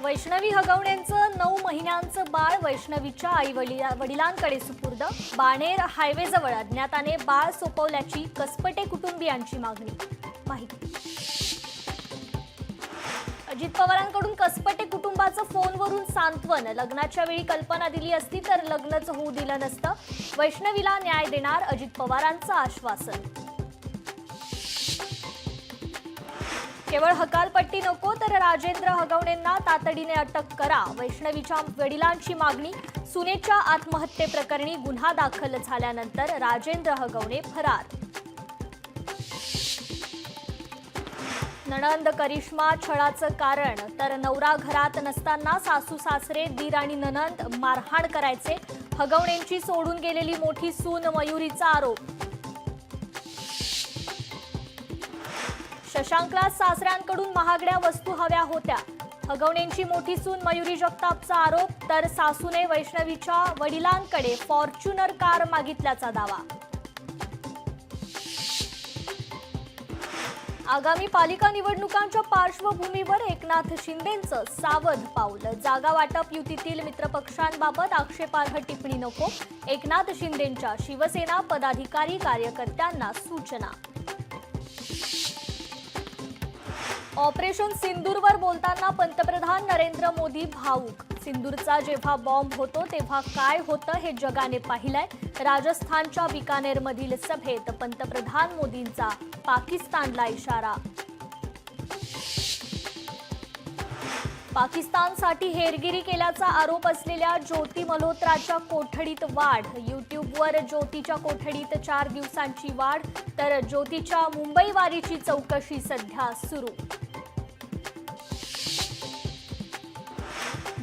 वैष्णवी हगवणेंचं 9 महिन्यांचं बाळ वैष्णवीच्या आई वडिलांकडे सुपूर्द। बाणेर हायवेजवळ अज्ञाताने बाळ सोपवल्याची कसपटे कुटुंबियांची माहिती। अजित पवारांकडून कसपटे कुटुंबाचं फोनवरून सांत्वन। लग्नाच्या वेळी कल्पना दिली असती तर लग्नच होऊ दिलं नसतं। वैष्णवीला न्याय देणार अजित पवारांचं आश्वासन। केवळ हकालपट्टी नको तर राजेंद्र हगवणेंना तातडीने अटक करा। वैष्णवीच्या वडिलांची मागणी। सुनेच्या आत्महत्येप्रकरणी गुन्हा दाखल झाल्यानंतर राजेंद्र हगवणे फरार। नणंद करिश्मा छळाचं कारण तर नवरा घरात नसताना सासू सासरे दीर आणि नणंद मारहाण करायचे। हगवणेंची सोडून गेलेली मोठी सून मयुरीचा आरोप। शशांकला सासऱ्यांकडून महागड्या वस्तू हव्या होत्या। हगवणेंची मोठी सून मयुरी जगतापचा आरोप तर सासूने वैष्णवीच्या वडिलांकडे फॉर्च्युनर कार मागितल्याचा दावा। आगामी पालिका निवडणुकांच्या पार्श्वभूमीवर एकनाथ शिंदेंचं सावध पाऊल। जागा वाटप युतीतील मित्रपक्षांबाबत आक्षेपार्ह टिप्पणी नको। एकनाथ शिंदेंच्या शिवसेना पदाधिकारी कार्यकर्त्यांना सूचना। ऑपरेशन सिंदूरवर बोलताना पंतप्रधान नरेंद्र मोदी भावूक। सिंदूरचा जेव्हा बॉम्ब होतो तेव्हा काय होतं हे जगाने पाहिलंय। राजस्थानच्या बिकानेरमधील सभेत पंतप्रधान मोदींचा पाकिस्तानला इशारा। पाकिस्तानसाठी हेरगिरी केल्याचा आरोप असलेल्या ज्योती मल्होत्राच्या कोठडीत वाढ। यूट्यूबवर ज्योतीच्या कोठडीत 4 दिवसांची वाढ तर ज्योतीच्या मुंबई वारीची चौकशी सध्या सुरू।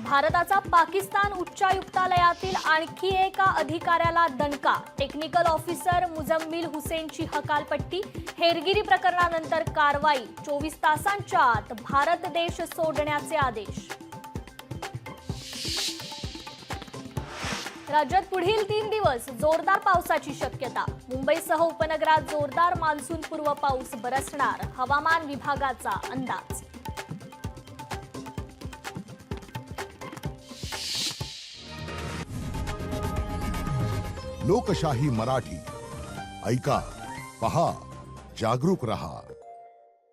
भारताचा पाकिस्तान उच्चायुक्तालयातील आणखी एका अधिकाऱ्याला दणका। टेक्निकल ऑफिसर मुजम्मिल हुसेनची हकालपट्टी। हेरगिरी प्रकरणानंतर कारवाई। 24 तासांच्या आत भारत देश सोडण्याचे आदेश। राज्यात पुढील 3 दिवस जोरदार पावसाची शक्यता। मुंबईसह उपनगरात जोरदार मान्सूनपूर्व पाऊस बरसणार। हवामान विभागाचा अंदाज। लोकशाही मराठी ऐका, पहा, जागरूक रहा।